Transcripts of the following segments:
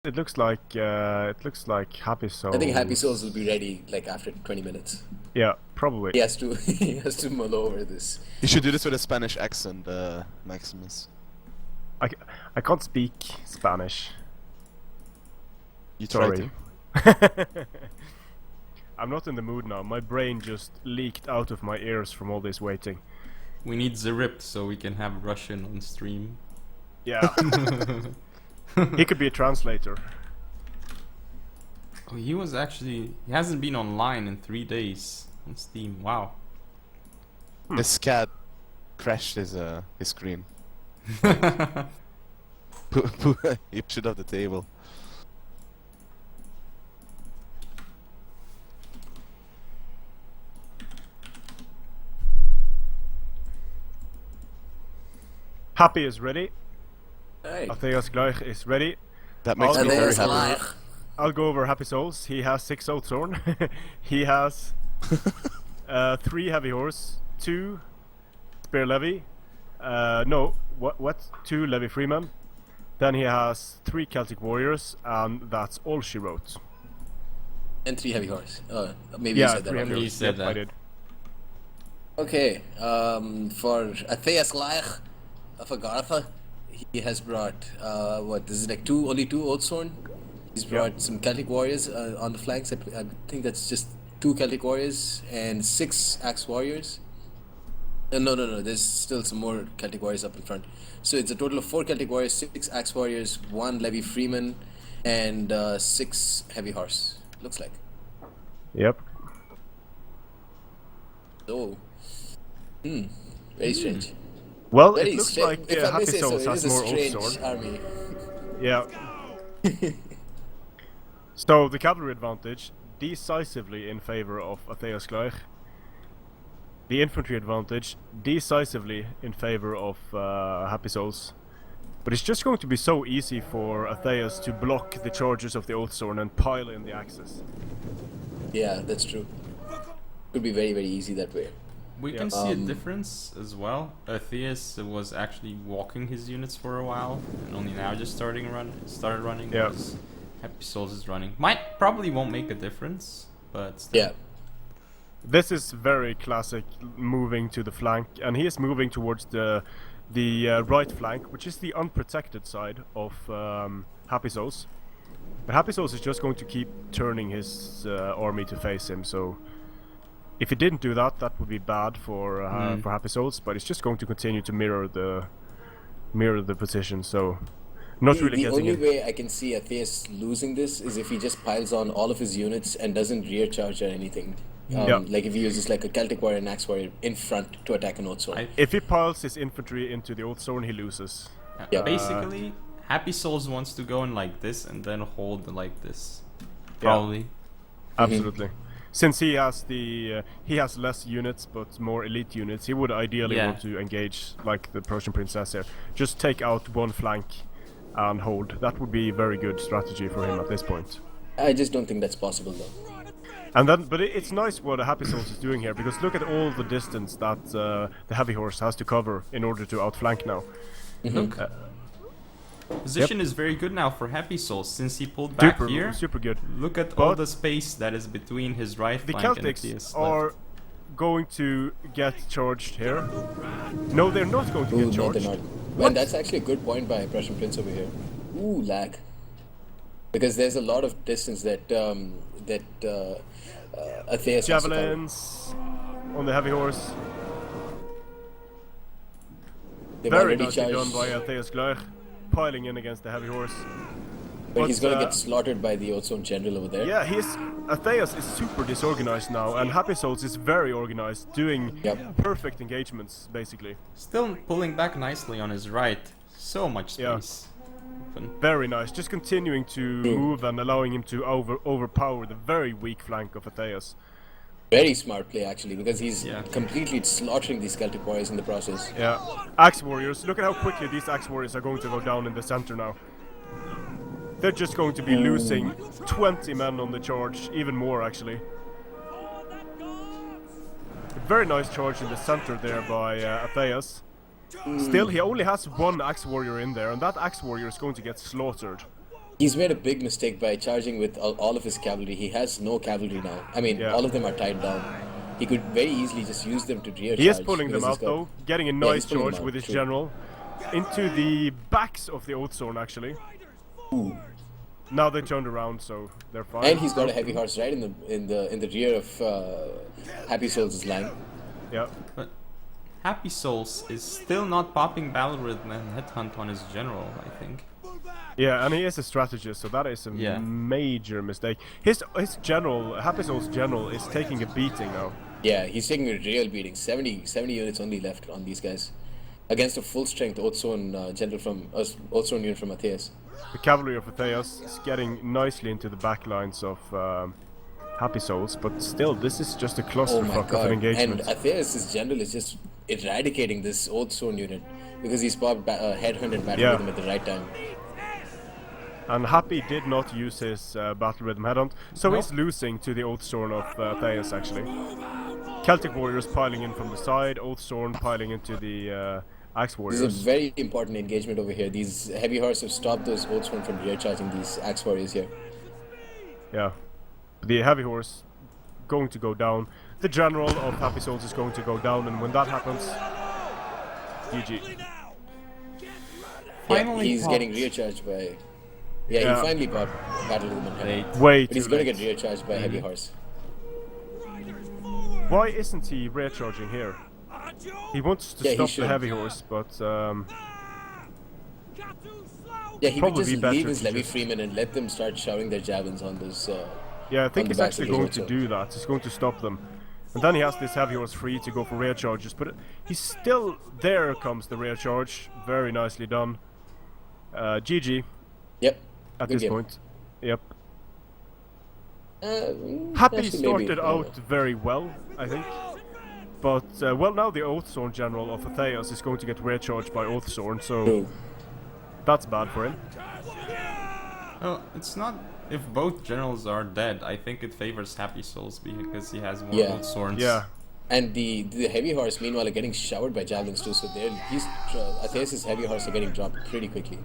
It looks like Happysouls. I think Happysouls will be ready like after 20 minutes. Yeah, probably. He has to he has to mull over this. You should do this with a Spanish accent, Maximus. I can't speak Spanish. You try Sorry. to. I'm not in the mood now. My brain just leaked out of my ears from all this waiting. We need Zeript so we can have Russian on stream. Yeah. He could be a translator. Oh, he hasn't been online in 3 days on Steam. Wow. This cat crashed his screen. He pushed it off the table. Happy is ready. Hey. Atheas gleich is ready. That makes me very Atheas happy. gleich. I'll go over Happysouls. He has 6 Oathsworn. He has 3 Heavy Horse, 2 Spear Levy. No, what? 2 Levy Freeman. Then he has 3 Celtic Warriors, and that's all she wrote. And 3 heavy horse. Maybe you Yeah, said that 3 already. Heavy He Horse. said Yep, I that. did. Okay, for Atheas gleich of Agartha, he has brought what? This is like only 2 Oathsworn. He's brought some Celtic warriors on the flanks. I think that's just 2 Celtic warriors and 6 Axe warriors. No. There's still some more Celtic warriors up in front. So it's a total of 4 Celtic warriors, 6 Axe warriors, 1 Levy Freeman, and 6 heavy horse. Looks like. Yep. So, very strange. Well, Very it looks strange. like If I may say so, Happysouls it has is a more strange Oathsworn. army. Yeah. So the cavalry advantage decisively in favor of Atheas gleich. The infantry advantage decisively in favor of Happysouls. But it's just going to be so easy for Atheas to block the charges of the Oathsworn and pile in the axes. Yeah, that's true. Could be very, very easy that way. We Yeah. can see a difference as well. Atheas was actually walking his units for a while, and only now just started running. Yeah. Whereas Happysouls is running. Probably won't make a difference, but still. Yeah. This is very classic moving to the flank, and he is moving towards the right flank, which is the unprotected side of Happysouls. But Happysouls is just going to keep turning his army to face him, so if he didn't do that, that would be bad for Happysouls, but it's just going to continue to mirror the position, so not really The getting only it. way I can see Atheas losing this is if he just piles on all of his units and doesn't rear charge or anything. Yeah. Like if he uses like a Celtic warrior and Axe warrior in front to attack an Oathsworn. If he piles his infantry into the Oathsworn, he loses. Yeah. Basically, Happysouls wants to go in like this and then hold like this. Probably. Absolutely. Since he has less units but more elite units, he would ideally Yeah. want to engage like the Persian princess here. Just take out one flank and hold. That would be a very good strategy for him at this point. I just don't think that's possible though. And then, but it's nice what Happysouls is doing here, because look at all the distance that the heavy horse has to cover in order to outflank now. Look. Position is very good now for Happysouls since he pulled back here. Super good. Look at all But the space that is between his right The flank and Celtics Atheas are left. going to get charged here. No, they're not going to Ooh, get no, charged. they're not. And that's actually a good point by Prussian Prince over here. Ooh, lag. Because there's a lot of distance that Atheas has to cover. Javelins on the heavy horse. They've Very already nicely done charged, by Atheas gleich, piling in against the heavy horse. but he's gonna uh, get slaughtered by the Oathsworn general over there. Yeah, Atheas is super disorganized now, and Happysouls is very organized, doing Yep. perfect engagements, basically. Still pulling back nicely on his right. So much Yeah. space. Open. Very nice, just continuing to move and allowing him to overpower the very weak flank of Atheas. Very smart play actually, because he's Yeah. completely slaughtering these Celtic warriors in the process. Yeah, Axe Warriors, look at how quickly these Axe Warriors are going to go down in the center now. They're just going to be losing 20 men on the charge, even more actually. Very nice charge in the center there by Atheas. Still, he only has one Axe Warrior in there, and that Axe Warrior is going to get slaughtered. He's made a big mistake by charging with all of his cavalry. He has no cavalry now. I mean, Yeah. all of them are tied down. He could very easily just use them to rear charge. He is pulling them because out he's got- though, getting a Yeah, nice he's pulling them charge out, with his true. general into the backs of the Oathsworn actually. Ooh. Now they turned around, so they're fine. And he's got a heavy horse right in the rear of Happysouls' line. Yeah. But Happysouls is still not popping Battle Rhythm and Headhunt on his general, I think. Yeah, and he is a strategist, so that is a Yeah. major mistake. His general, Happysouls' general, is taking a beating now. Yeah, he's taking a real beating. 70 units only left on these guys. Against a full-strength Oathsworn general from Oathsworn unit from Atheas. The cavalry of Atheas is getting nicely into the back lines of Happysouls, but still, this is just a Oh my clusterfuck of god. an engagement. And Atheas' general is just eradicating this Oathsworn unit because he's popped headhunt and battle Yeah. with him at the right time. And Happy did not use his battle rhythm headhunt, so No. he's losing to the Oathsworn of Atheas actually. Celtic warriors piling in from the side, Oathsworn piling into the Axe This warriors. is a very important engagement over here. These heavy horse have stopped those Oathsworn from rear charging these axe warriors here. Yeah. The heavy horse going to go down. The general of Happysouls is going to go down, and when that happens, GG. Finally he's popped. getting rear charged by. Yeah, Yeah. he finally popped battle with him in hand. Late. Way But he's too gonna late. get rear charged by a heavy horse. Why isn't he rear charging here? He wants to Yeah, he stop the should. heavy horse, but Yeah, he could Probably just be better leave his to levy just- freemen and let them start showering their javelins on those. yeah, I On think the he's backs of actually his going to Oathsworn. do that. He's going to stop them. And then he has this heavy horse free to go for rear charges, but he's still... There comes the rear charge. Very nicely done. GG Yep. at Good this game. point. Yep. Happy Happy started out very well, I think. But, well, now the Oathsworn general of Atheas is going to get rear charged by Oathsworn, so True. that's bad for him. Well, it's not. If both generals are dead, I think it favors Happysouls because he has more Yeah. old swords. Yeah. And the heavy horse, meanwhile, are getting showered by javelins too. So Atheas' heavy horse are getting dropped pretty quickly.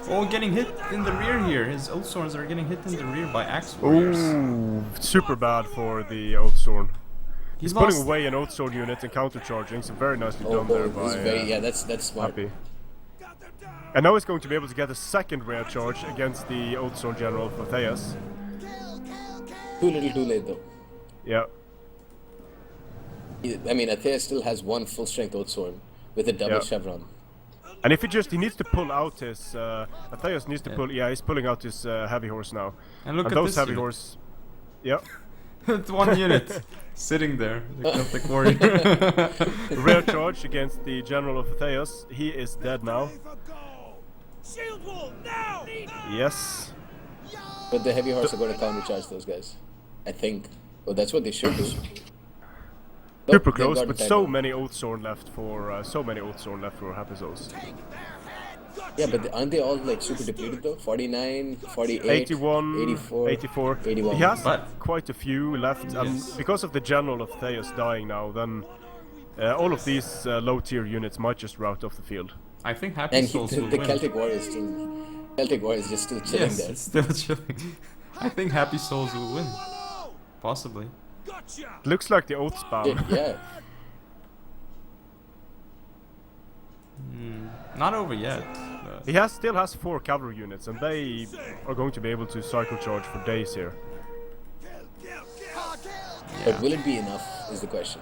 Oh, getting hit in the rear here. His old swords are getting hit in the rear by axe warriors. Ooh, super bad for the Oathsworn. He's putting lost- away an Oathsworn unit and countercharging, so very nicely Oh, done there it was by very yeah. That's smart. Happy. And now he's going to be able to get a second rear charge against the Oathsworn general of Atheas. Too little, too late though. Yeah. I mean, Atheas still has one full strength Oathsworn with a double Yeah. chevron. And if he needs to pull out his, Atheas needs to Yeah. pull, yeah, he's pulling out his heavy horse now. And look And at those this heavy unit. horse, yeah. It's one unit sitting there. The Celtic warrior. Rear charge against the general of Atheas. He is dead now. Shield wall now! Yes. But the heavy horse are going to countercharge those guys. I think. Well, that's what they should do. Super Nope, close, they've but gotten so tied down. many Oathsworn left for Happysouls. Yeah, but aren't they all like super depleted though? 49, 48, 81, 84, 84. 81. He has But- quite a few left, and Yes. because of the general of Theos dying now, then all of these low tier units might just rout off the field. I think And Happysouls will the win. Celtic War is just still chilling Yes, there. it's still chilling. I think Happysouls will win. Possibly. Gotcha! Looks like the oath spam. Yeah. Not over yet. But He still has 4 cavalry units, and they are going to be able to cycle charge for days here. But will it be enough is the question.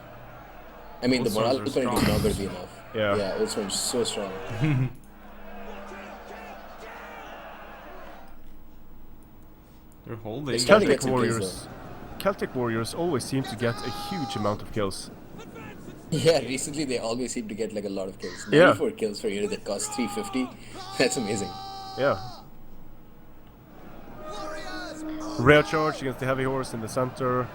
I mean, the Oathsworns morale are point is strong. not going to be enough. Yeah. Yeah, Oathsworn is so strong. they're holding. It's starting to Celtic get some kills, warriors. Celtic warriors always seem to get a huge amount of kills. Yeah, recently they always seem to get like a lot of kills. Yeah. 94 kills for a unit that costs 350. That's amazing. Yeah. Rear charge against the heavy horse in the center.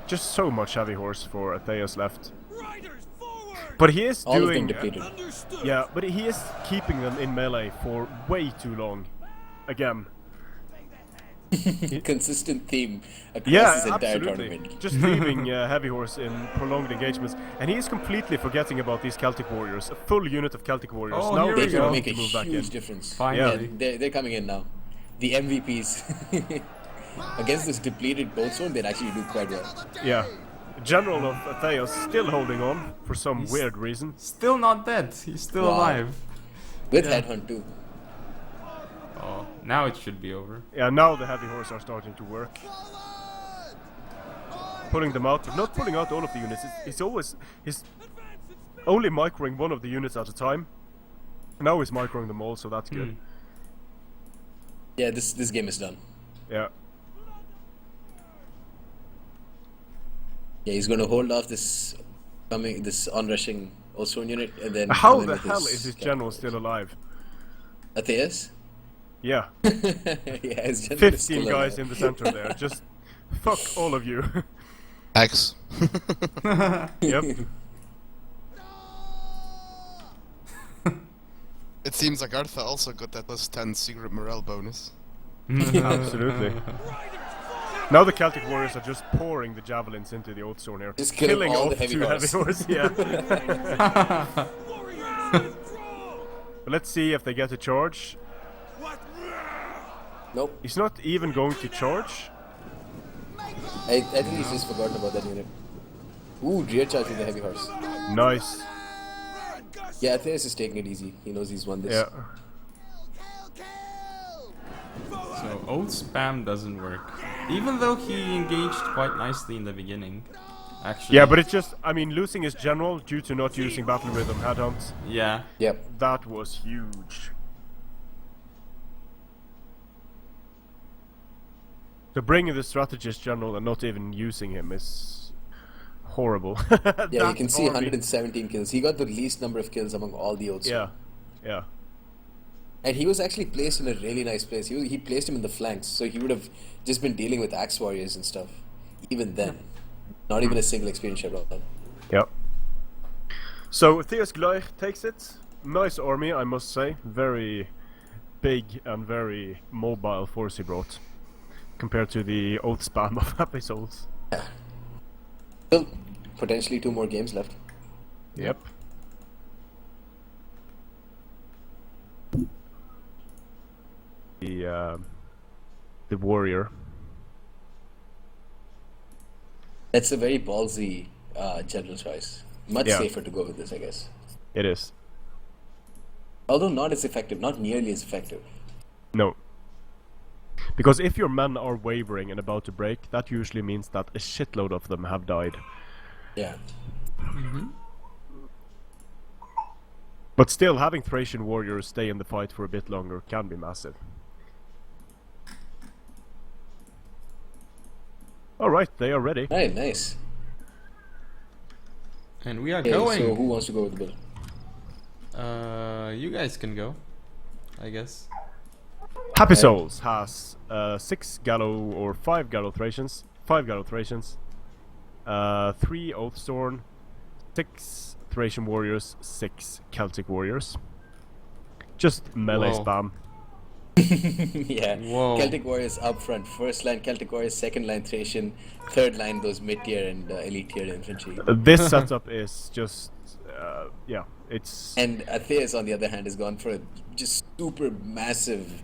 Just so much heavy horse for Atheas left. Riders forward! But he is All of them doing. depleted. Understood! Yeah, but he is keeping them in melee for way too long. Again. Consistent theme across Yeah, this entire absolutely. tournament. Just leaving Heavy Horse in prolonged engagements, and he's completely forgetting about these Celtic Warriors. A full unit of Celtic Warriors. Oh, Now here They we they're can go. going make a to move back huge in. difference. Finally. Yeah, they're coming in now. The MVPs. Against this depleted gold zone, they'd actually do quite well. Yeah. General of Atheas still holding on for some He's- weird reason. Still not dead. He's still Wow. alive. With Yeah. Headhunt too. Oh, now it should be over. Yeah, now the Heavy Horse are starting to work. Pulling them out, but not pulling out all of the units. He's only microing one of the units at a time. Now he's microing them all, so that's good. Yeah, this game is done. Yeah. Yeah, he's going to hold off this onrushing Osron unit and then. How come in the with hell his is his Celtic general Warriors. still alive? Atheas? Yeah. Yeah, his general 15 is still guys alive. in the center there. Just fuck all of you. X. Yep. It seems like Artha also got that +10 secret morale bonus. Absolutely. Now the Celtic Warriors are just pouring the javelins into the Oathstone here. Just killing all off the heavy 2 horse. heavy horse, yeah. Warriors, withdraw! But let's see if they get a charge. What? Nope. He's not even going to charge. I think he's just forgotten about that unit. Ooh, rear charge with the heavy horse. Nice. Yeah, Atheas is taking it easy. He knows he's won this. Yeah. So oath spam doesn't work. Even though he engaged quite nicely in the beginning. Actually. Yeah, but it's just, I mean, losing his general due to not using battle rhythm headhunts, Yeah. Yep. that was huge. So bringing the strategist general and not even using him is horrible. Yeah, you That can see army- 117 kills. He got the least number of kills among all the Oaths. Yeah, yeah. And he was actually placed in a really nice place. He placed him in the flanks, so he would have just been dealing with axe warriors and stuff. Even then. Not even a single experience shot on. Yep. So Theos Gleich takes it. Nice army, I must say. Very big and very mobile force he brought. Compared to the oath spam of Happysouls. Still, potentially 2 more games left. Yep. The warrior. That's a very ballsy general choice. Much Yeah. safer to go with this, I guess. It is. Although not as effective, not nearly as effective. No. Because if your men are wavering and about to break, that usually means that a shitload of them have died. Yeah. But still, having Thracian warriors stay in the fight for a bit longer can be massive. Alright, they are ready. Alright, nice. And we are Okay, going. so who wants to go with the bill? You guys can go, I guess. Happysouls has 6 Gallo or 5 Gallo Thracians. 5 Gallo Thracians. 3 Oathstorn. 6 Thracian warriors. 6 Celtic warriors. Just melee Whoa. spam. Yeah. Whoa. Celtic Warriors up front. First line Celtic Warriors, second line Thracian, third line those mid-tier and elite tier infantry. This setup is just, yeah, it's... And Atheas, on the other hand, has gone for a just super massive,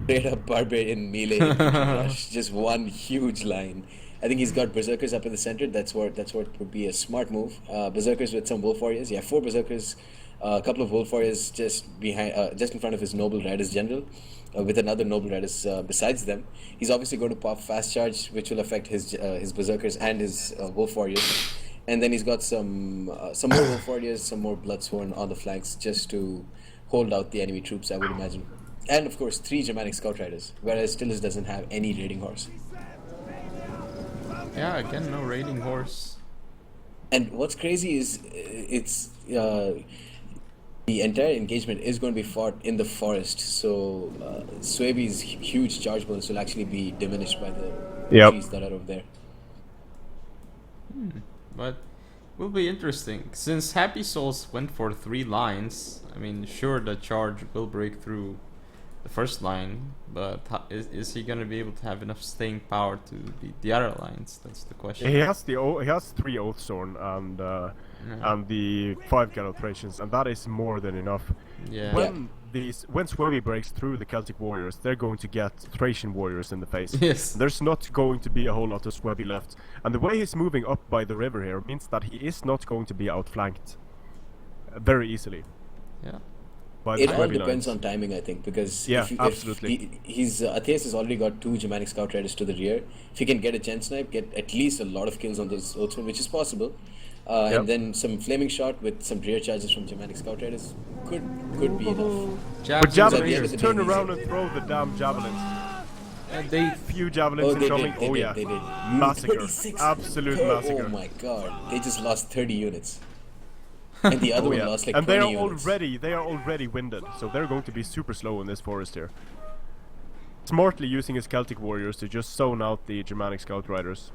straight up barbarian melee infantry rush. Just one huge line. I think he's got berserkers up in the center. That's what would be a smart move. Berserkers with some wolf warriors. Yeah, 4 berserkers, a couple of wolf warriors just behind, just in front of his noble riders general, with another noble riders besides them. He's obviously going to pop fast charge, which will affect his berserkers and his wolf warriors. And then he's got some more wolf warriors, some more bloodsworn on the flanks, just to hold out the enemy troops, I would imagine. And of course, 3 Germanic scout riders, whereas Stillis doesn't have any raiding horse. Yeah, again, no raiding horse. And what's crazy is it's the entire engagement is going to be fought in the forest, so Swaby's huge charge bonus will actually be diminished by the Yep. trees that are over there. But will be interesting. Since Happysouls went for 3 lines, I mean, sure, the charge will break through the first line, but is he gonna be able to have enough staying power to beat the other lines? That's the question. He has he has 3 Oathsworn and the 5 Galatrations, and that is more than enough. Yeah. When Swevy breaks through the Celtic warriors, they're going to get Thracian warriors in the face. Yes. There's not going to be a whole lot of Swevy left, and the way he's moving up by the river here means that he is not going to be outflanked very easily. Yeah. By the It all Swevy depends lines. on timing, I think, because Yeah, if absolutely. he's Atheas has already got 2 Germanic Scout Riders to the rear. If he can get a Gen Snipe, get at least a lot of kills on those Oathsworn, which is possible, Yep. and then some Flaming Shot with some rear charges from Germanic Scout Riders could be enough. But At the end of javelins, the turn day, around and throw the damn javelins. They Few javelins incoming. they Oh did, yeah, they did. massacre, 36 absolute Oh massacre. my god, they just lost 30 units. And the other Oh one yeah, lost like and 20 units. they are already winded, so they're going to be super slow in this forest here. Smartly using his Celtic warriors to just zone out the Germanic Scout Riders.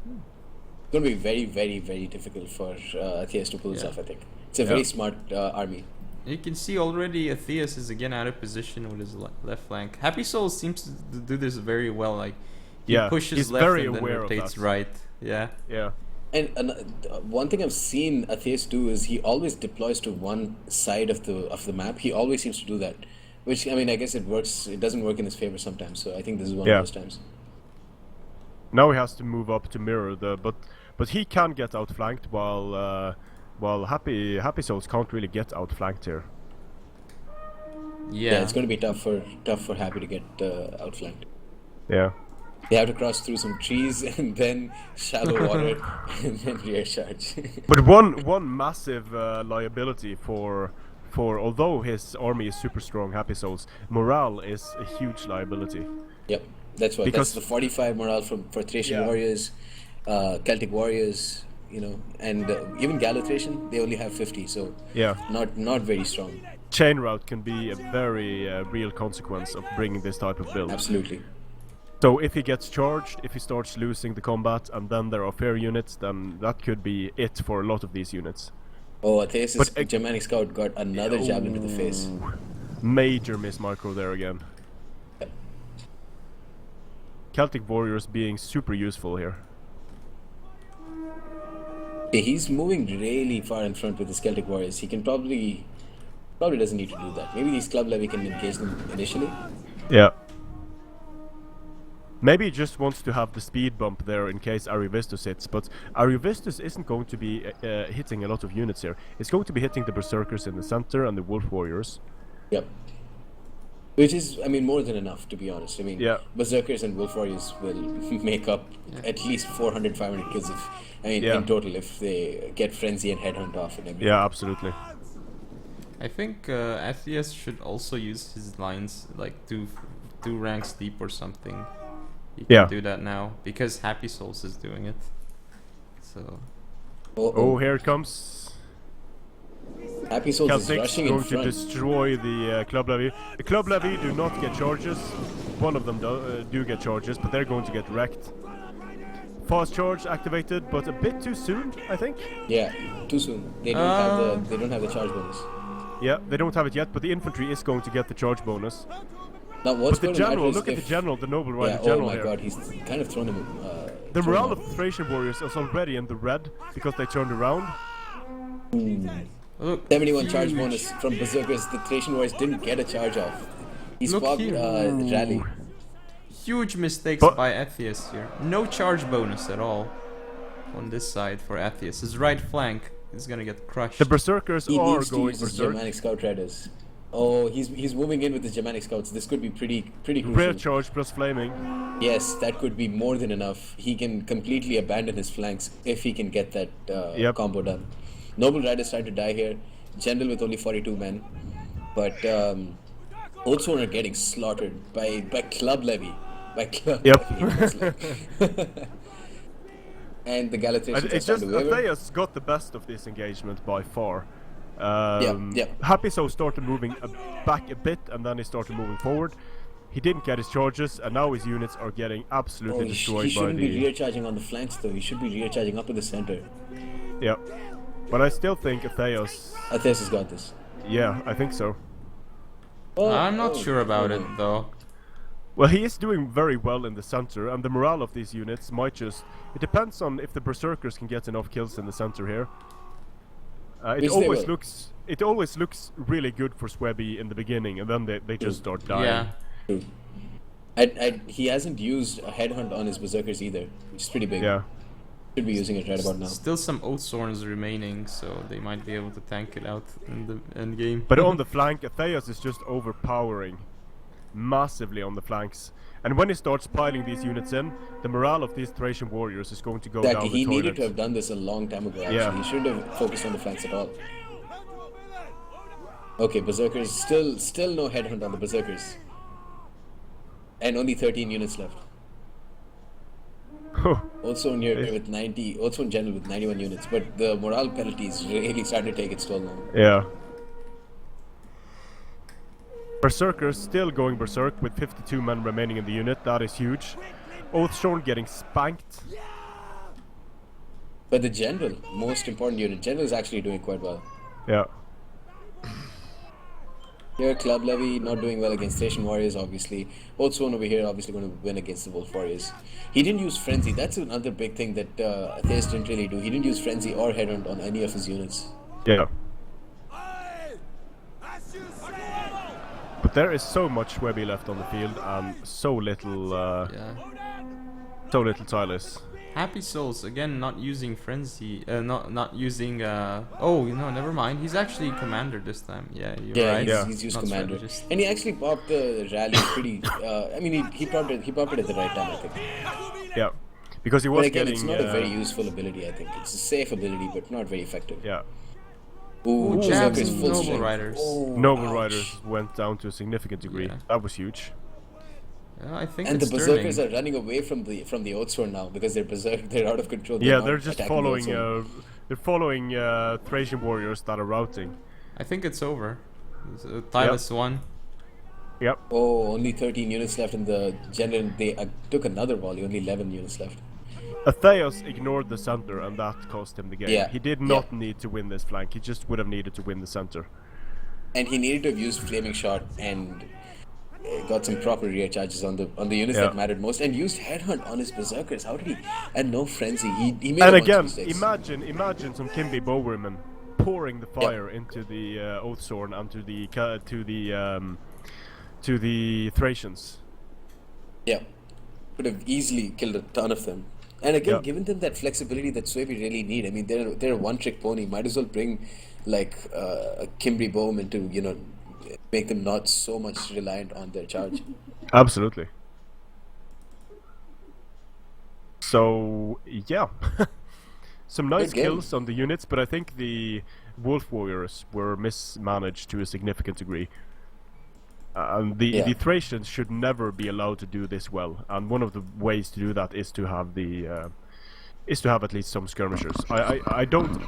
It's going to be very, very, very difficult for Atheas to pull this off, I think. It's a very smart army. You can see already Atheas is again out of position with his left flank. Happysouls seems to do this very well. Like he Yeah, pushes he's left very and then aware of rotates that. right. Yeah. Yeah. And one thing I've seen Atheas do is he always deploys to one side of the map. He always seems to do that. Which, I mean, I guess it works. It doesn't work in his favor sometimes. So I think this is one Yeah. of those times. Now he has to move up to mirror but he can get outflanked while Happysouls can't really get outflanked here. Yeah. It's going to be tough for Happy to get outflanked. Yeah. They have to cross through some trees and then shallow water and then rear charge. But one massive liability for although his army is super strong, Happysouls, morale is a huge liability. Yep, that's what. Because- That's the 45 morale for Thracian Yeah. warriors, Celtic warriors, and even Galathracian. They only have 50, so Yeah. not very strong. Chain route can be a very real consequence of bringing this type of build. Absolutely. So if he gets charged, if he starts losing the combat, and then there are fair units, then that could be it for a lot of these units. Oh, Atheas' But, Germanic scout got another javelin to the face. Major miss micro there again. Celtic warriors being super useful here. Yeah, he's moving really far in front with his Celtic warriors. He can probably doesn't need to do that. Maybe these club levy can engage them initially. Yeah. Maybe he just wants to have the speed bump there in case Ariovistus hits, but Ariovistus isn't going to be hitting a lot of units here. It's going to be hitting the Berserkers in the center and the Wolf Warriors. Yep. Which is, I mean, more than enough, to be honest. I mean, Yeah. Berserkers and Wolf Warriors will make up at least 400, 500 kills Yeah. in total if they get Frenzy and Headhunt off and everything. Yeah, absolutely. I think Atheas should also use his lines like two ranks deep or something. He can Yeah. do that now because Happysouls is doing it. So Oh, here it comes. Happysouls is Celtics rushing in going to front. destroy the club levy. The club levy do not get charges. One of them do get charges, but they're going to get wrecked. Fast charge activated, but a bit too soon, I think. Yeah, too soon. They don't have the charge bonus. Yeah, they don't have it yet, but the infantry is going to get the charge bonus. Now what's But the going to matter general, is look at if- the general, the noble rider Yeah, general oh my here. god, he's kind of thrown him. The thrown morale him of the Thracian warriors is already in the red because they turned around. look, 71 charge huge. bonus from Berserkers. The Thracian warriors didn't get a charge off. He Look swapped here. rally. Huge mistakes But- by Atheas here. No charge bonus at all on this side for Atheas. His right flank is gonna get crushed. The Berserkers He are needs to going use his berserk. Germanic Scout Riders. Oh, he's moving in with his Germanic Scouts. This could be pretty crucial. Rear charge plus flaming. Yes, that could be more than enough. He can completely abandon his flanks if he can get that Yep. combo done. Noble Riders tried to die here. General with only 42 men. But Oathsworn are getting slaughtered by club levy. By club Yep. levy. And the Galathracians It's are just starting to waver. Atheas got the best of this engagement by far. Yeah. Happysouls started moving back a bit, and then he started moving forward. He didn't get his charges, and now his units are getting absolutely He destroyed by shouldn't be the. rear charging on the flanks though. He should be rear charging up in the center. Yeah, but I still think Atheas. Atheas has got this. Yeah, I think so. I'm not sure about it though. Well, he is doing very well in the center, and the morale of these units might just... It depends on if the berserkers can get enough kills in the center here. It Which they always will. looks... It always looks really good for Swebby in the beginning, and then they just start dying. Yeah. True. He hasn't used a headhunt on his berserkers either, which is pretty big. Yeah. Should be using it right about now. Still some Oathsworns remaining, so they might be able to tank it out in the end game. But on the flank, Atheas is just overpowering massively on the flanks. And when he starts piling these units in, the morale of these Thracian warriors is going to go Exactly. down the He toilet. needed to have done this a long time ago. Actually, Yeah. he shouldn't have focused on the flanks at all. Okay, berserkers still no headhunt on the berserkers, and only 13 units left. Also in here with 90, also in general with 91 units, but the morale penalty is really starting to take its toll now. Yeah. Berserkers still going berserk with 52 men remaining in the unit. That is huge. Oathsworn getting spanked. But the general, most important unit, general is actually doing quite well. Yeah. Here, Club Levy not doing well against Station Warriors, obviously. Oathsworn over here, obviously going to win against the Wolf Warriors. He didn't use Frenzy. That's another big thing that Atheas didn't really do. He didn't use Frenzy or Headhunt on any of his units. Yeah. Aye! As you say! But there is so much Webby left on the field and so little Yeah. Tylus. Happysouls again not using frenzy, not using. Oh, never mind. He's actually commander this time. Yeah, you're Yeah, right. he's used Not Commander. strategist. And he actually popped the rally pretty... I mean, he popped it at the right time, I think. Yeah. Because he was But again, getting it's not a very useful ability, I think. It's a safe ability, but not very effective. yeah. Ooh, Ooh, jabs Berserker's and full Noble strength. Riders. Oh, Noble ouch. Riders went down to a significant degree. Yeah. That was huge. Yeah, I think And the it's Berserkers turning. are running away from the Oathsworn now because they're out of control. Yeah, not they're just attacking the following Oathsworn. they're following Thracian warriors that are routing. I think it's over. Tylus won. Yep. Oh, only 13 units left in the general. They took another volley, only 11 units left. Atheas ignored the center and that cost him the game. Yeah, He did not need to win this flank, he just would have needed to win the center. And he needed to have used Flaming Shot and got some proper rear charges on the units Yeah. that mattered most, and used Headhunt on his Berserkers. How did he? And no Frenzy. He made And a bunch again, of mistakes. imagine some Kimby bowwomen pouring the fire into the Oathsworn and to the Thracians. Yeah, could have easily killed a ton of them. And again, Yeah. given them that flexibility that Swaybe really need. I mean, they're a one-trick pony. Might as well bring like a Kimby Bowman to make them not so much reliant on their charge. Absolutely. So yeah, some nice Good game. kills on the units, but I think the Wolf Warriors were mismanaged to a significant degree. And the Thracians should never be allowed to do this well, and one of the ways to do that is to have at least some skirmishers. I don't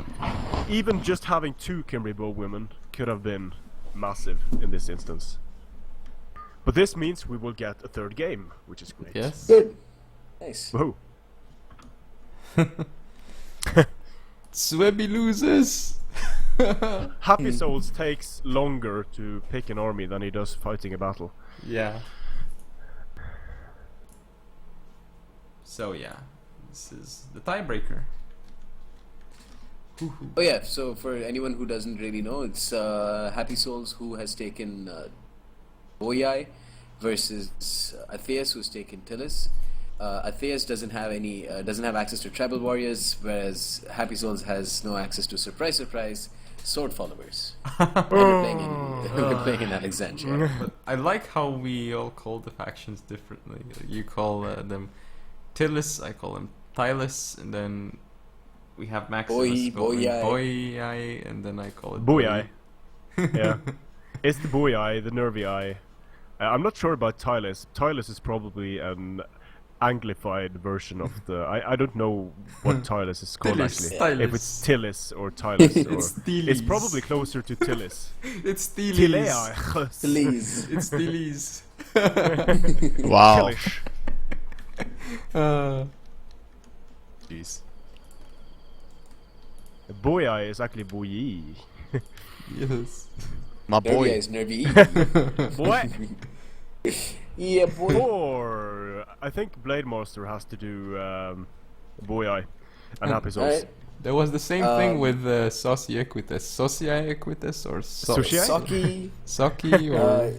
even just having 2 Kimry Bow women could have been massive in this instance. But this means we will get a 3rd game, which is great. Yes. Good, nice. Whoa. Swebby loses. Happysouls takes longer to pick an army than he does fighting a battle. Yeah. So yeah, this is the tiebreaker. Oh yeah, so for anyone who doesn't really know, it's Happysouls who has taken Boyai versus Atheas who's taken Tilis. Atheas doesn't have access to tribal warriors, whereas Happysouls has no access to surprise sword followers. And we're playing in Alexandria. But I like how we all call the factions differently. You call them Tilis, I call them Tylus, and then we have Maximus calling Boyai, and then I call it Boyai. Yeah. It's the Boyai, the nervy eye. I'm not sure about Tylus. Tylus is probably an anglified version of the... I don't know what Tylus is called Tilis, actually. If Tylus. it's Tilis or Tylus. It's or Tilis. It's probably closer to Tilis. It's Tilis. Tilea. Please. It's Tilis. Wow. Tilish. Jeez. Boyai is actually Boyi. Yes. My boy. Nervy is nervy. What? Yeah, boy. Or I think Blade Master has to do Boy Eye and Happysouls. Alright. There was the same thing with Soci Equites. Soci Equites or Sushi? Socky. Socky or...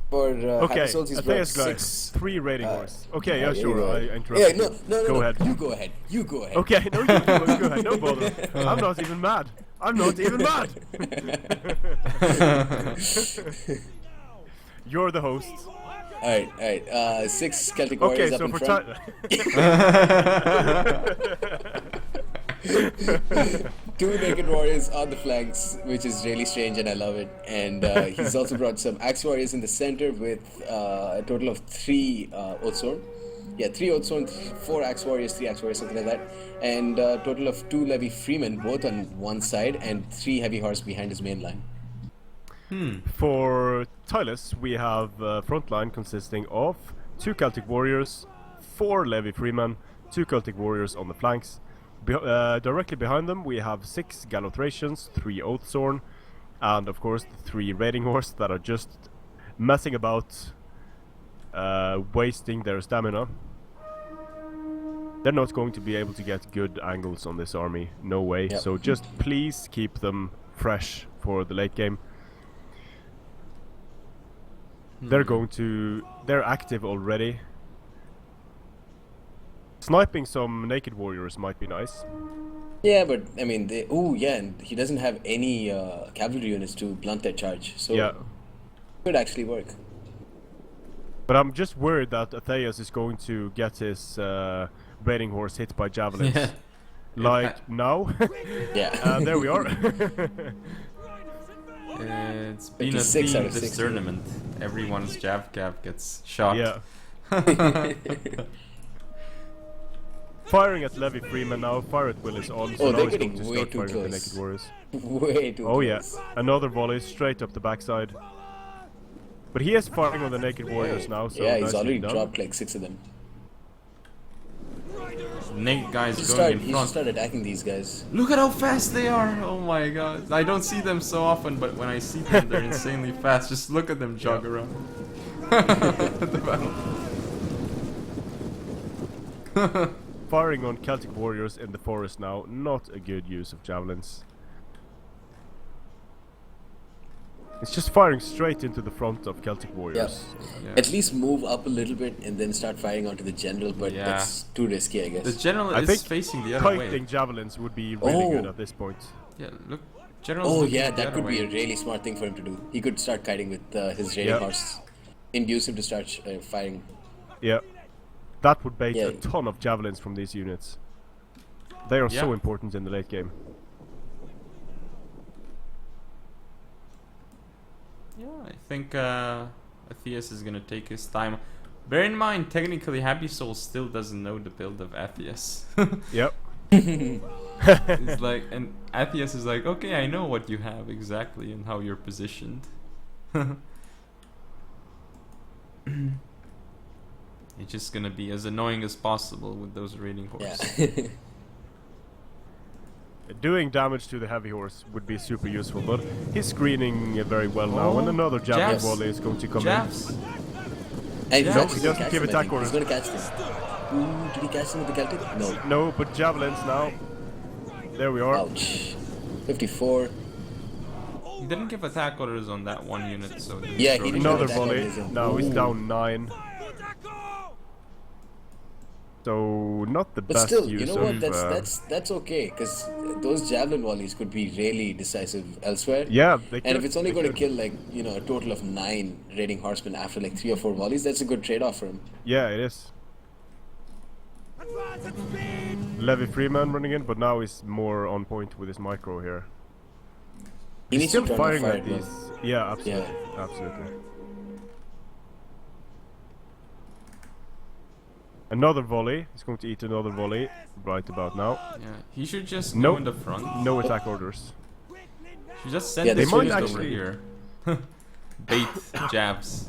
For Okay, Happysouls, he's brought Atheas guy, 6. 3 raiding horse. Okay, yeah, here you sure, go. I Yeah, interrupted no, you. no, Go no, ahead. You go ahead. You go ahead. Okay, no, you go ahead, no bother. I'm not even mad. I'm not even mad! You're the host. Alright. 6 Celtic Okay, warriors so up in for front. Two naked warriors on the flanks, which is really strange and I love it. And he's also brought some axe warriors in the center with a total of 3 Oathsworn. Yeah, 3 Oathsworn, 4 axe warriors, 3 axe warriors, something like that. And a total of 2 levy freemen, both on one side, and 3 heavy horse behind his main line. For Tylus, we have a front line consisting of 2 Celtic warriors, 4 levy freemen, 2 Celtic warriors on the flanks. Directly behind them, we have 6 Gallothracians, 3 Oathsworn, and of course the 3 raiding horse that are just messing about, wasting their stamina. They're not going to be able to get good angles on this army, no way. Yep. So just please keep them fresh for the late game. They're active already. Sniping some naked warriors might be nice. Yeah, but I mean, and he doesn't have any cavalry units to blunt their charge, so Yeah. it could actually work. But I'm just worried that Atheas is going to get his raiding horse hit by javelins. Yeah. Like now. Yeah. There we are. It's been a 56 out theme of this 60. tournament. Everyone's Jav Gav gets shot. Yeah. Firing at Levy Freeman now, fire at Willis on, so Oh, now they're he's going getting to way start too firing at the close. naked warriors. Way too Oh yeah, close. another volley straight up the backside. But he is firing on the naked warriors now, so Yeah, he's nicely already done. dropped like 6 of them. Nate guys He going in should front. start attacking these guys. Look at how fast they are! Oh my god. I don't see them so often, but when I see them, they're insanely fast. Just look at them jog around. The battle. Firing on Celtic warriors in the forest now, not a good use of javelins. It's just firing straight into the front of Celtic warriors. Yeah. At least move up a little bit and then start firing onto the general, but Yeah. that's too risky, I guess. The general I is think facing the other Kiting way. javelins would be really good Oh. at this point. Yeah, look. General's Oh looking yeah, the that other could be way. a really smart thing for him to do. He could start kiting with his raiding Yeah. horse. Induce him to start firing. Yeah. That would bait Yeah. a ton of javelins from these units. They are so Yeah. important in the late game. Yeah, I think Atheas is gonna take his time. Bear in mind, technically, Happysouls still doesn't know the build of Atheas. Yep. It's like, and Atheas is like, okay, I know what you have exactly and how you're positioned. It's just gonna be as annoying as possible with those raiding horses. Yeah. Doing damage to the heavy horse would be super useful, but he's screening very well now, Oh, and another javelin jabs. volley is going to come Jabs. And Yeah. he's No, actually he gonna doesn't catch give them, I attack think. orders. He's gonna catch them. Ooh, did he catch them with the Celtic? No. in. No, but javelins now. There we are. Ouch. 54. He didn't give attack orders on that one unit, so they Yeah, throw he the didn't Another attack volley. orders in. Now he's Ooh. down 9. So not the But best still, use you know of. what? That's okay, because those javelin volleys could be really decisive elsewhere. Yeah, they And could, if it's only they going to could. kill like a total of 9 raiding horsemen after like 3 or 4 volleys, that's a good trade-off for him. Yeah, it is. Levy Freeman running in, but now he's more on point with his micro here. He He's needs still to turn firing the fire at these. Yeah, absolutely, absolutely. Another volley. He's going to eat another volley right about now. Yeah, he should just No. go in the front. No attack orders. He should just send Yeah, his they might units over actually- here. Bait jabs.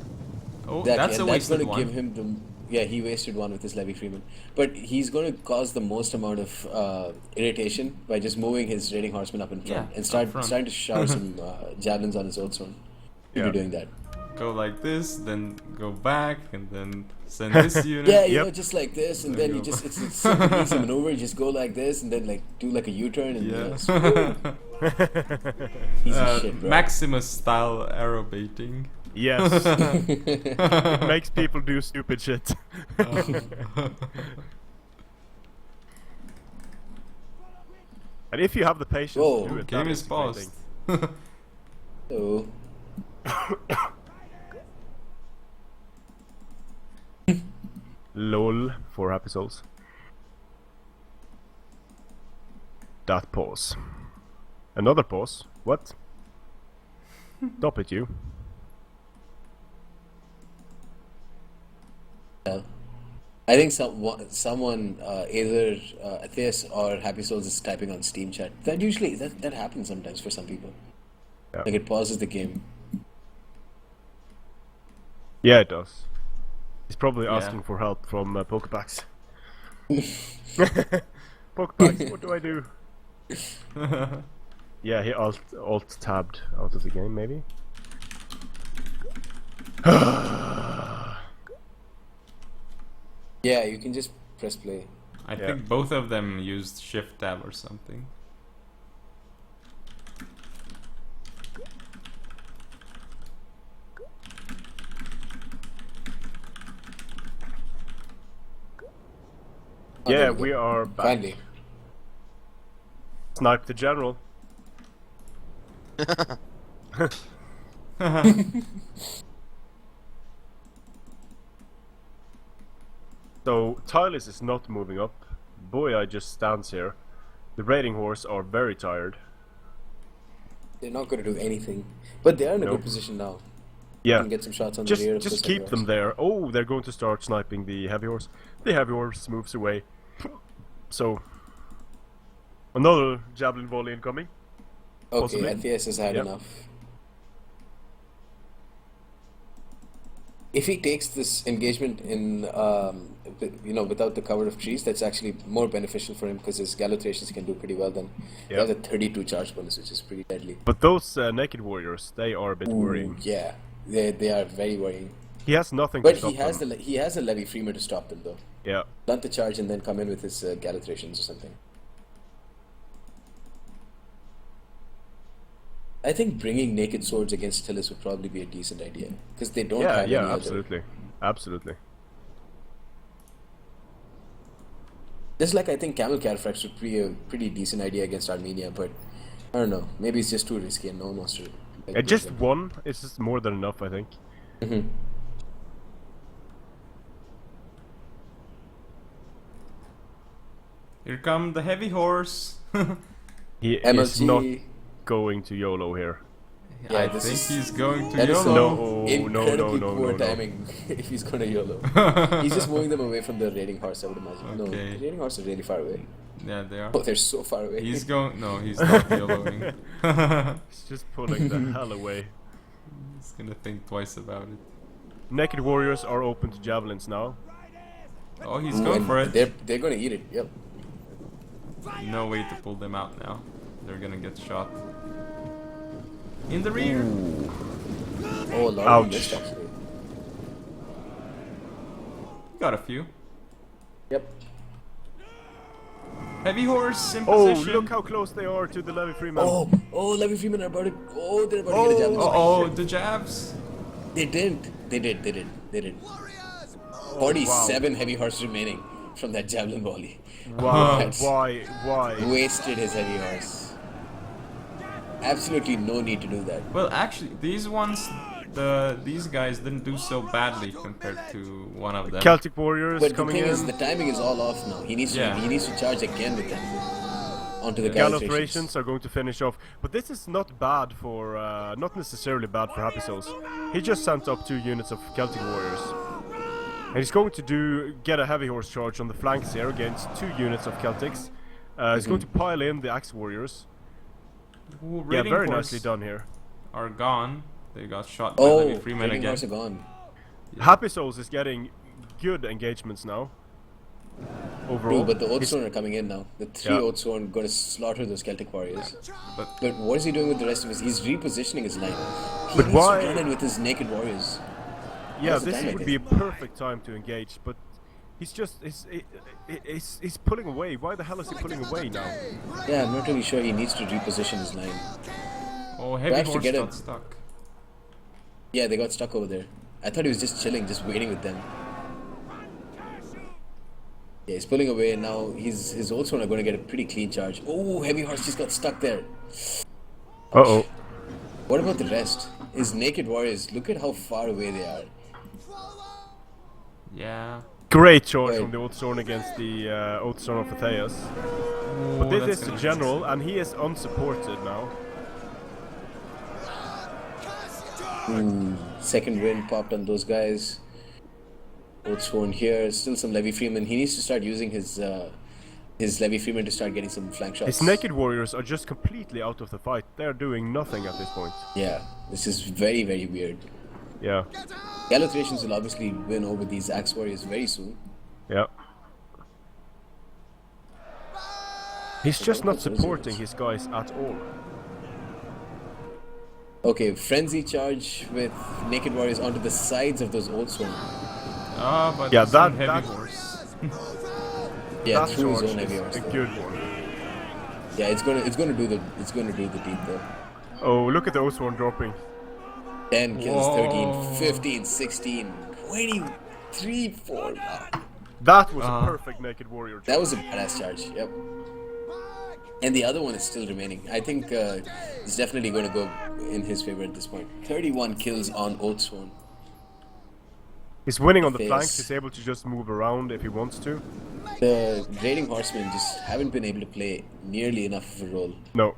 Oh, Exactly, that's a and wasted going to one. give him the. Yeah, he wasted one with his Levy Freeman. But he's going to cause the most amount of irritation by just moving his raiding horsemen up in front Yeah, and up front. starting to shower some javelins on his Oathsworn. You're doing that. Go like this, then go back, and then send this unit. Yeah, you Yep. know, just like this, and There then you you go. just it's simple easy maneuver. You just go like this, and then like do like a U-turn, and Yeah. easy shit, bro. Maximus style arrow baiting. Yes. It makes people do stupid shit. And if you have the patience Whoa. to do it, Game that is a great paused. thing. So, LOL for Happysouls. That pause. Another pause. What? Stop it, you. yeah. I think someone either Atheas or Happysouls is typing on Steam chat. That usually that happens sometimes for some people. Yeah. Like it pauses the game. Yeah, it does. He's probably Yeah. asking for help from Pokepacks. Pokepacks, what do I do? Yeah, he alt tabbed out of the game, maybe. Yeah, you can just press play. I Yeah. think both of them used shift tab or something. Oh, Yeah, there we we go. are back. Finally. Snipe the general. So Tylus is not moving up. Boya just stands here. The raiding horse are very tired. They're not going to do anything, but they are in a Nope. good position now. Yeah, Can get some shots on the rear. of just those keep heavy them horse. there. Oh, they're going to start sniping the heavy horse. The heavy horse moves away. So another javelin volley incoming. Okay, possibly. Atheas has had Yep. enough. If he takes this engagement in, without the cover of trees, that's actually more beneficial for him because his Galatrations can do pretty well then. He Yep. has a 32 charge bonus, which is pretty deadly. But those naked warriors, they are a bit worrying. Yeah, they are very worrying. He has nothing But to stop he has them. he has a Levy Freeman to stop them though. Yeah. Plant the charge and then come in with his Galatrations or something. I think bringing naked swords against Tillis would probably be a decent idea because they don't Yeah, have any yeah, other. absolutely. Absolutely. Just like I think Camel Carfax would be a pretty decent idea against Armenia, but I don't know. Maybe it's just too risky and no one wants to. Like, Just them. one is just more than enough, I think. Mhm. Here come the heavy horse. He is MLG. not going to YOLO here. Yeah, I this think is- he's going to That is YOLO. No. incredibly no, poor no. timing if he's gonna YOLO. He's just moving them away from the raiding horse, I would imagine. No, Okay. the raiding horse is really far away. Yeah, they are. Oh, they're so far away. He's going. No, he's not YOLOing. He's just pulling the hell away. He's gonna think twice about it. Naked warriors are open to javelins now. Oh, he's Ooh, going and for it. They're gonna eat it. Yep. No way to pull them out now. They're gonna get shot. In the rear. Oh, a lot Ouch. of missed actually. Got a few. Yep. Heavy horse in Oh, position. look how close they are to the Levy Freeman. Oh, Levy Freeman are about to. Oh, they're about to get a javelin. Oh, the jabs. They didn't. They did. Warriors! 47 heavy horse remaining from that javelin volley. Wow, That's- why? Wasted his heavy horse. Absolutely no need to do that. Well, actually, these ones, these guys didn't do so badly compared to one of them. Celtic warriors But the coming thing in. is, the timing is all off now. He needs Yeah. to charge again with them onto the Galatrations Galatrations. are going to finish off, but this is not bad for, not necessarily bad for Happysouls. He just sent up 2 units of Celtic warriors, and he's going to get a heavy horse charge on the flanks here against 2 units of Celtics. He's going to pile in the axe warriors. Ooh, Yeah, raiding very horse nicely done here. Are gone. They got shot by Oh, Levy Freeman raiding again. horse are gone. Happysouls is getting good engagements now. overall. True, but the He's- Oathsworn are coming in now. The 3 Yeah. Oathsworn going to slaughter those Celtic warriors. But But what is he doing with the rest of his? He's repositioning his line. He But needs why- to run in with his naked warriors. Yeah, Now's the this time, I would think. be a perfect time to engage, but he's pulling away. Why the hell is he pulling away now? Yeah, I'm not really sure. He needs to reposition his line. oh, heavy Perhaps to horse get got a- stuck. Yeah, they got stuck over there. I thought he was just chilling, just waiting with them. Yeah, he's pulling away and now his Oathsworn are going to get a pretty clean charge. Oh, heavy horse just got stuck there. Uh-oh. What about the rest? His naked warriors, look at how far away they are. Yeah. Great charge Right. from the Oathsworn against the Oathsworn of Atheas. Oh, But this that's is the gonna- general, and he is unsupported now. Second wind popped on those guys. Oathsworn here, still some Levy Freeman. He needs to start using his Levy Freeman to start getting some flank shots. His naked warriors are just completely out of the fight. They're doing nothing at this point. Yeah, this is very, very weird. Yeah, Galathracians will obviously win over these Axe Warriors very soon. yeah. He's just not supporting his guys at all. Okay, Frenzy charge with Naked Warriors onto the sides of those Oathsworn. Ah, but Yeah, some that- heavy that- horse. Yeah, That through his charge own heavy is horse. a though. good one. Yeah, it's gonna do the deed though. Oh, look at the Oathsworn dropping. 10 kills, Whoa. 13, 15, 16, 23, 4. Wow. That was a perfect naked warrior. That was a badass charge. Yep. And the other one is still remaining. I think it's definitely going to go in his favor at this point. 31 kills on Oathsworn. He's winning on the Face. flanks. He's able to just move around if he wants to. The raiding horsemen just haven't been able to play nearly enough of a role. No.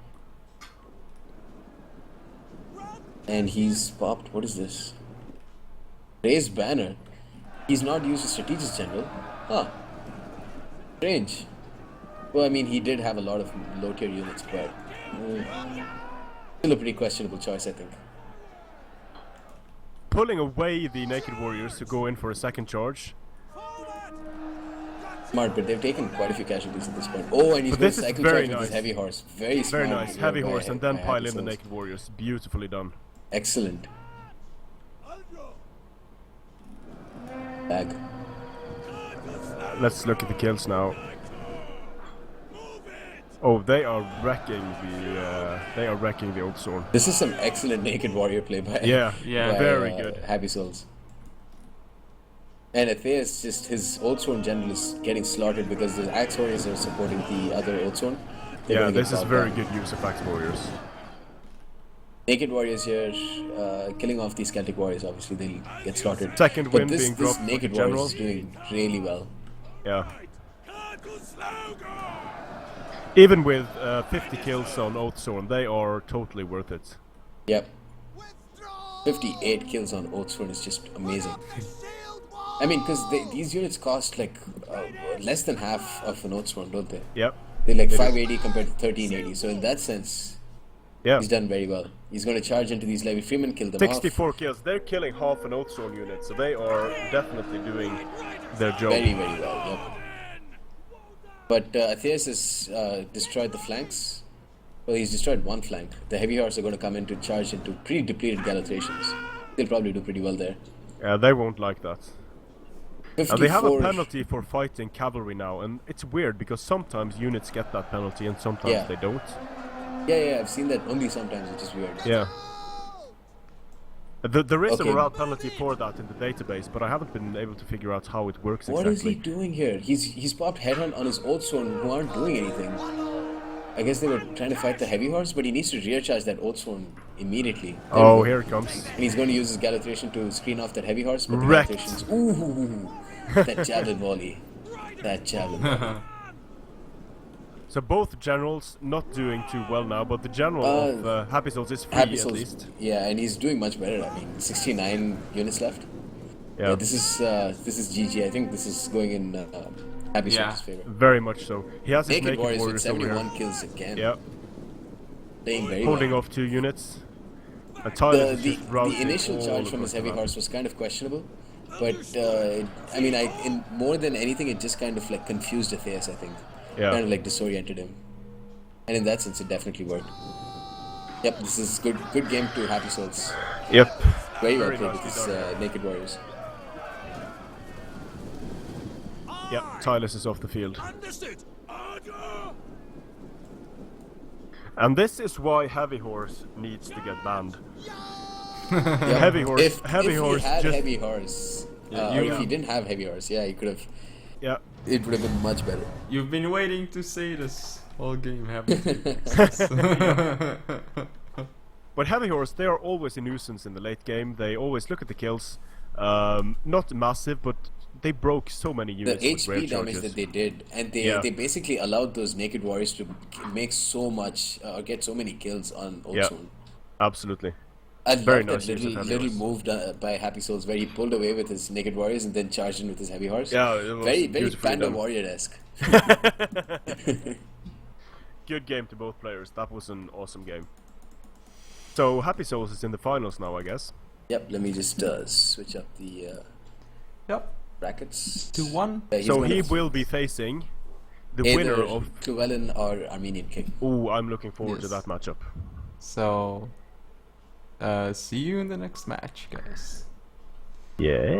And he's popped. What is this? Raised banner. He's not used a strategist general. Huh. Strange. Well, I mean, he did have a lot of low tier units, but still a pretty questionable choice, I think. Pulling away the naked warriors to go in for a second charge. Smart, but they've taken quite a few casualties at this point. Oh, and he's But going this to is cycle very charge with his nice. heavy horse. Very smart. Very nice. here Heavy by- horse and then by pile in the Happysouls. naked warriors. Beautifully done. Excellent. Bag. Let's look at the kills now. Oh, they are wrecking the Oathsworn. This is some excellent naked warrior play by Yeah, Yeah. very good. Happysouls. And Atheas, just his Oathsworn general is getting slaughtered because the Axe Warriors are supporting the other Oathsworn. They're Yeah, gonna get this is bogged very down. good use of Axe Warriors. Naked Warriors here, killing off these Celtic Warriors, obviously they'll get slaughtered. Second But wind this, being this dropped for the Naked general. Warriors is doing really well. Yeah. Even with 50 kills on Oathsworn, they are totally worth it. Yep. 58 kills on Oathsworn is just amazing. I mean, because these units cost like less than half of an Oathsworn, don't they? Yep. They're like They do. 580 compared to 1380. So in that sense, Yeah. he's done very well. He's going to charge into these Levy Freeman, kill them 64 kills. They're killing half an Oathsworn unit, so they are definitely doing their job. off very, very well. Yep. But Atheas has destroyed the flanks. Well, he's destroyed one flank. The heavy horse are going to come in to charge into pretty depleted Galathracians. They'll probably do pretty well there. Yeah, they won't like that. 54. They have a penalty for fighting cavalry now, and it's weird because sometimes units get that penalty and sometimes Yeah. they don't. Yeah, I've seen that only sometimes, which is weird. Yeah. There is Okay. a morale penalty for that in the database, but I haven't been able to figure out how it works What is exactly. he doing here? He's popped headhunt on his Oathsworn who aren't doing anything. I guess they were trying to fight the heavy horse, but he needs to rear charge that Oathsworn immediately. There Oh, we go. here it comes. And he's going to use his Galathration to screen off that heavy horse, but the Wrecked. Galathrations... Ooh! That javelin volley. That javelin volley. So both generals not doing too well now, but the general of Happysouls is free Happy at Souls, least. yeah, and he's doing much better. I mean, 69 units left. Yeah, This is GG. I think this is going in Happy Yeah. Souls' favor. very much so. He has his Naked Warriors with over 71 here. kills again. Yeah, Playing very holding well. off 2 units. And Tyler is The just routing initial all charge from across his heavy the map. horse was kind of questionable, but I mean, in more than anything, it just kind of like confused Atheas. I think, Yeah. kind of like disoriented him, and in that sense, it definitely worked. Yep, this is good game to Happysouls. Yep. Very well Very played with nicely his done. Naked Warriors. Yep. Tylus is off the field. Understood. Order. And this is why Heavy Horse needs to get banned. Yep. Heavy Horse. If Heavy he Horse had just. Heavy Horse, Yeah, or you- if he didn't have Heavy Horse, yeah, he could have. Yeah. It would have been much better. You've been waiting to say this whole game, haven't you? But Heavy Horse, they are always a nuisance in the late game. They always look at the kills. Not massive, but they broke so many The units with rare HP damage charges. that they did, and they Yeah. they basically allowed those Naked Warriors to make so much or get so many kills on Old Yeah. Zone. Absolutely. I Very love nice that use of Heavy little Horse. move by Happysouls where he pulled away with his Naked Warriors and then charged in with his Heavy Horse. Yeah, it was very beautifully Panda done. Warrior-esque. Good game to both players. That was an awesome game. So Happysouls is in the finals now, I guess. Yep, let me just switch up the Yep, brackets. 2-1. Yeah, he's So gonna he will be facing the either winner of. Llewellyn or Armenian King. Oh, I'm looking forward to Yes. that matchup. So, see you in the next match, guys. Yeah.